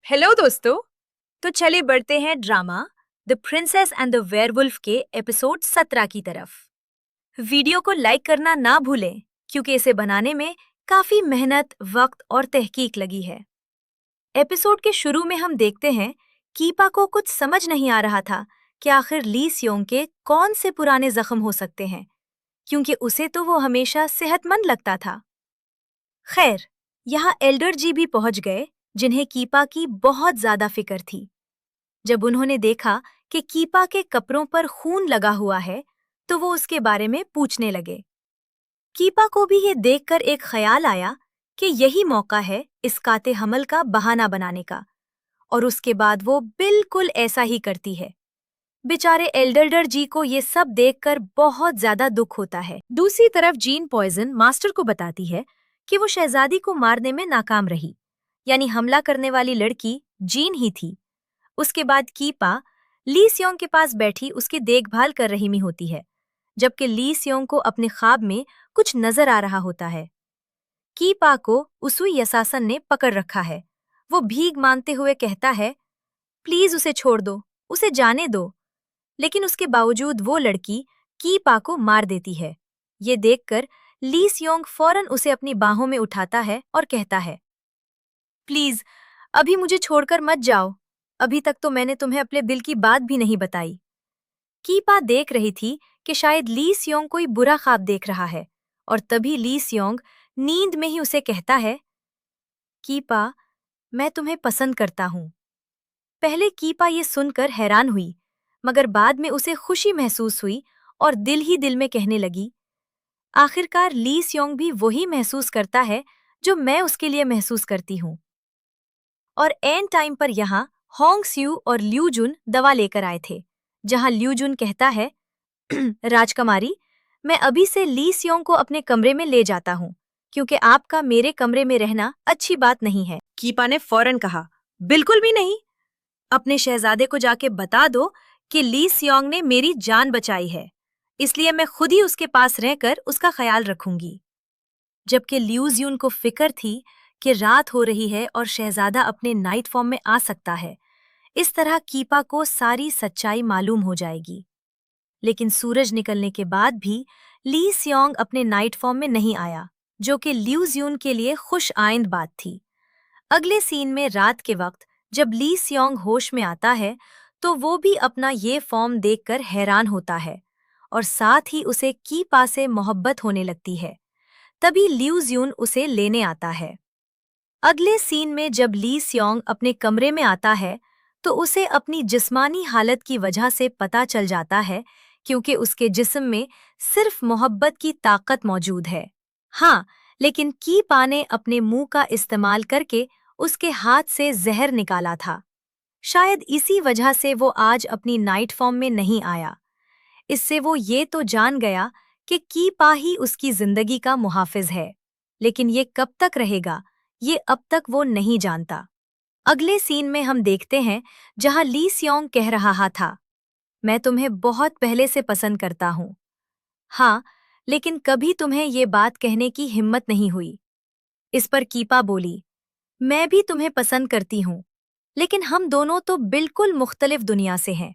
Hello दोस्तों। तो चले बढ़ते हैं drama the princess and the werewolf के एपिसोड 17 की तरफ। वीडियो को लाइक करना ना भूलें क्योंकि इसे बनाने में काफी मेहनत, वक्त और तहकीक लगी है। एपिसोड के शुरू में हम देखते हैं कीपा को कुछ समझ नहीं आ रहा था कि आखिर ली सियोंग के कौन से पुराने जख्म हो सकते हैं, क्योंकि उसे तो वो हमेशा सेहतमंद लगता था। खैर, यहाँ एल्डर जी भी पहुंच गए, जिन्हें कीपा की बहुत ज्यादा फिक्र थी। जब उन्होंने देखा कि कीपा के कपड़ों पर खून लगा हुआ है, तो वो उसके बारे में पूछने लगे। कीपा को भी ये देखकर एक ख्याल आया कि यही मौका है इस काते हमल का बहाना बनाने का, और उसके बाद वो बिल्कुल ऐसा ही करती है। बेचारे एल्डर जी को ये सब देखकर बहुत ज्यादा दुख होता है। दूसरी तरफ जीन पॉइजन मास्टर को बताती है कि वो शहजादी को मारने में नाकाम रही, यानी हमला करने वाली लड़की जीन ही थी। उसके बाद कीपा ली सियोंग के पास बैठी उसकी देखभाल कर रही होती है, जबकि ली सियोंग को अपने ख्वाब में कुछ नजर आ रहा होता है। कीपा को उसुई यसासन ने पकड़ रखा है। वो भीख मांगते हुए कहता है, प्लीज उसे छोड़ दो, उसे जाने दो। लेकिन उसके बावजूद वो लड़की कीपा को मार देती है। ये देखकर ली सियोंग फौरन उसे अपनी बाहों में उठाता है और कहता है, प्लीज अभी मुझे छोड़कर मत जाओ, अभी तक तो मैंने तुम्हें अपने दिल की बात भी नहीं बताई। कीपा देख रही थी कि शायद ली सियोंग कोई बुरा ख्वाब देख रहा है, और तभी ली सियोंग नींद में ही उसे कहता है, कीपा, मैं तुम्हें पसंद करता हूँ। पहले कीपा ये सुनकर हैरान हुई, मगर बाद में उसे खुशी महसूस हुई और दिल ही दिल में कहने लगी, आखिरकार ली सियोंग भी वही महसूस करता है जो मैं उसके लिए महसूस करती हूँ। और एन टाइम पर यहाँ होंग स्यू और ल्यू जुन दवा लेकर आए थे, जहाँ ल्यू जुन कहता है, राजकुमारी, मैं अभी से ली सियोंग को अपने कमरे में ले जाता हूँ, क्योंकि आपका मेरे कमरे में रहना अच्छी बात नहीं है। कीपा ने फौरन कहा, बिल्कुल भी नहीं। अपने शहजादे को जाके बता दो कि ली सियोंग ने मेरी जान बचाई है, इसलिए मैं खुद ही उसके पास रहकर उसका ख्याल रखूंगी। जबकि ल्यू ज्यून को फिक्र थी कि रात हो रही है और शहजादा अपने नाइट फॉर्म में आ सकता है, इस तरह कीपा को सारी सच्चाई मालूम हो जाएगी। लेकिन सूरज निकलने के बाद भी ली सियोंग अपने नाइट फॉर्म में नहीं आया, जो कि ल्यू ज्यून के लिए खुश आइंद बात थी। अगले सीन में रात के वक्त जब ली सियोंग होश में आता है, तो वो भी अपना ये फॉर्म देखकर हैरान होता है, और साथ ही उसे कीपा से मोहब्बत होने लगती है। तभी ल्यू ज्यून उसे लेने आता है। अगले सीन में जब ली सियोंग अपने कमरे में आता है, तो उसे अपनी जिस्मानी हालत की वजह से पता चल जाता है, क्योंकि उसके जिस्म में सिर्फ मोहब्बत की ताकत मौजूद है। हाँ, लेकिन कीपा ने अपने मुंह का इस्तेमाल करके उसके हाथ से जहर निकाला था। शायद इसी वजह से वो आज अपनी नाइट फॉर्म में नहीं आया। इससे वो ये तो जान गया कि कीपा ही उसकी जिंदगी का मुहाफिज है, लेकिन ये कब तक रहेगा, ये अब तक वो नहीं जानता। अगले सीन में हम देखते हैं जहां ली सियोंग कह रहा था, मैं तुम्हें बहुत पहले से पसंद करता हूँ। हाँ, लेकिन कभी तुम्हें ये बात कहने की हिम्मत नहीं हुई। इस पर कीपा बोली, मैं भी तुम्हें पसंद करती हूँ, लेकिन हम दोनों तो बिल्कुल मुख्तलिफ दुनिया से हैं।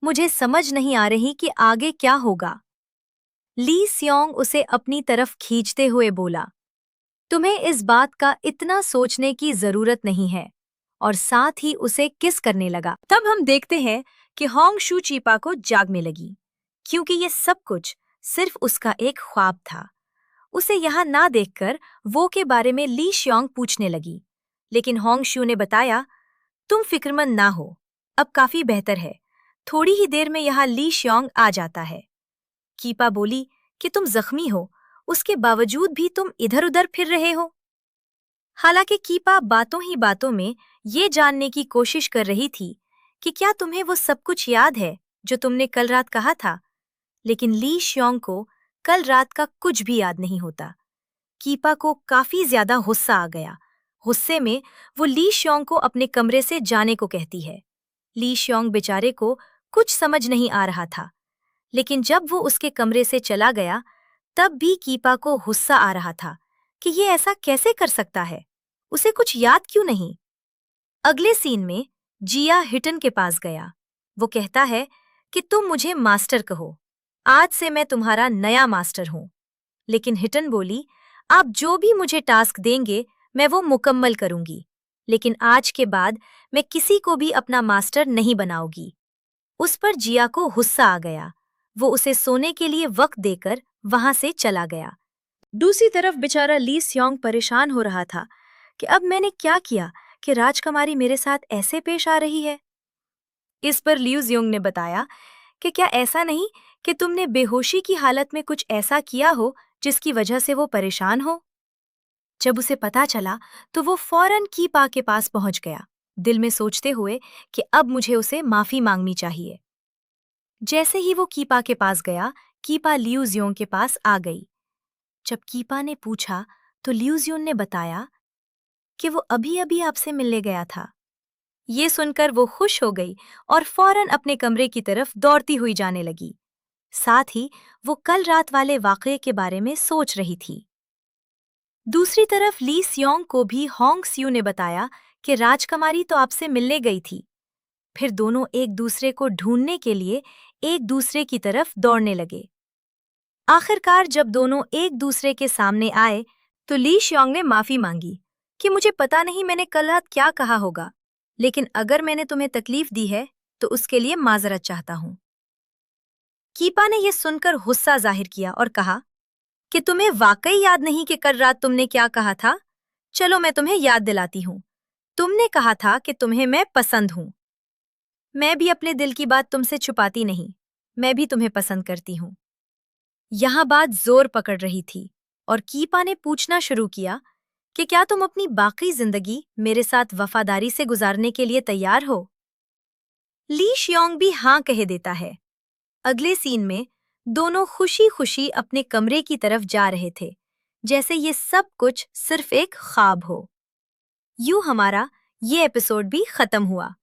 मुझे समझ नहीं आ रही कि आगे क्या होगा। ली सियोंग उसे अपनी तरफ खींचते हुए बोला, तुम्हें इस बात का इतना सोचने की जरूरत नहीं है, और साथ ही उसे किस करने लगा। तब हम देखते हैं कि होंग शू चीपा को जागने लगी, क्योंकि ये सब कुछ सिर्फ उसका एक ख्वाब था। उसे यहाँ ना देखकर वो के बारे में ली शियोंग पूछने लगी, लेकिन होंग शू ने बताया, तुम फिक्रमंद ना हो, अब काफी बेहतर है, थोड़ी ही देर में यहाँ ली शियोंग आ जाता है। कीपा बोली कि तुम जख्मी हो, उसके बावजूद भी तुम इधर उधर फिर रहे हो। हालांकि कीपा बातों ही बातों में ये जानने की कोशिश कर रही थी कि क्या तुम्हें वो सब कुछ याद है जो तुमने कल रात कहा था, लेकिन ली शियोंग को कल रात का कुछ भी याद नहीं होता। कीपा को काफी ज्यादा गुस्सा आ गया। गुस्से में वो ली शियोंग को अपने कमरे से जाने को कहती है। ली शियोंग बेचारे को कुछ समझ नहीं आ रहा था, लेकिन जब वो उसके कमरे से चला गया, तब भी कीपा को गुस्सा आ रहा था कि ये ऐसा कैसे कर सकता है, उसे कुछ याद क्यों नहीं। अगले सीन में जिया हिटन के पास गया। वो कहता है कि तुम मुझे मास्टर कहो, आज से मैं तुम्हारा नया मास्टर हूँ। लेकिन हिटन बोली, आप जो भी मुझे टास्क देंगे मैं वो मुकम्मल करूंगी, लेकिन आज के बाद मैं किसी को भी अपना मास्टर नहीं बनाऊंगी। उस पर जिया को गुस्सा आ गया। वो उसे सोने के लिए वक्त देकर वहां से चला गया। दूसरी तरफ बेचारा ली स्योंग परेशान हो रहा था कि अब मैंने क्या किया कि राजकुमारी मेरे साथ ऐसे पेश आ रही है। इस पर लियू जियोंग ने बताया कि क्या ऐसा नहीं कि तुमने बेहोशी की हालत में कुछ ऐसा किया हो जिसकी वजह से वो परेशान हो। जब उसे पता चला तो वो फौरन कीपा के पास पहुंच गया, दिल में सोचते हुए कि अब मुझे उसे माफी मांगनी चाहिए। जैसे ही वो कीपा के पास गया, कीपा लियू जियोंग के पास आ गई। जब कीपा ने पूछा तो लियू जियोंग ने बताया कि वो अभी अभी आपसे मिलने गया था। ये सुनकर वो खुश हो गई और फौरन अपने कमरे की तरफ दौड़ती हुई जाने लगी। साथ ही वो कल रात वाले वाकये के बारे में सोच रही थी। दूसरी तरफ ली सियोंग को भी होंग सियू ने बताया कि राजकुमारी तो आपसे मिलने गई थी। फिर दोनों एक दूसरे को ढूंढने के लिए एक दूसरे की तरफ दौड़ने लगे। आखिरकार जब दोनों एक दूसरे के सामने आए तो ली शियोंग ने माफी मांगी कि मुझे पता नहीं मैंने कल रात क्या कहा होगा, लेकिन अगर मैंने तुम्हें तकलीफ दी है तो उसके लिए माजरत चाहता हूं। कीपा ने यह सुनकर गुस्सा जाहिर किया और कहा कि तुम्हें वाकई याद नहीं कि कल रात तुमने क्या कहा था। चलो मैं तुम्हें याद दिलाती हूँ। तुमने कहा था कि तुम्हें मैं पसंद हूँ। मैं भी अपने दिल की बात तुमसे छुपाती नहीं, मैं भी तुम्हें पसंद करती हूँ। यहाँ बात जोर पकड़ रही थी और कीपा ने पूछना शुरू किया कि क्या तुम अपनी बाकी जिंदगी मेरे साथ वफादारी से गुजारने के लिए तैयार हो। ली शियोंग भी हाँ कह देता है। अगले सीन में दोनों खुशी खुशी अपने कमरे की तरफ जा रहे थे, जैसे ये सब कुछ सिर्फ एक ख्वाब हो। यूं हमारा ये एपिसोड भी खत्म हुआ।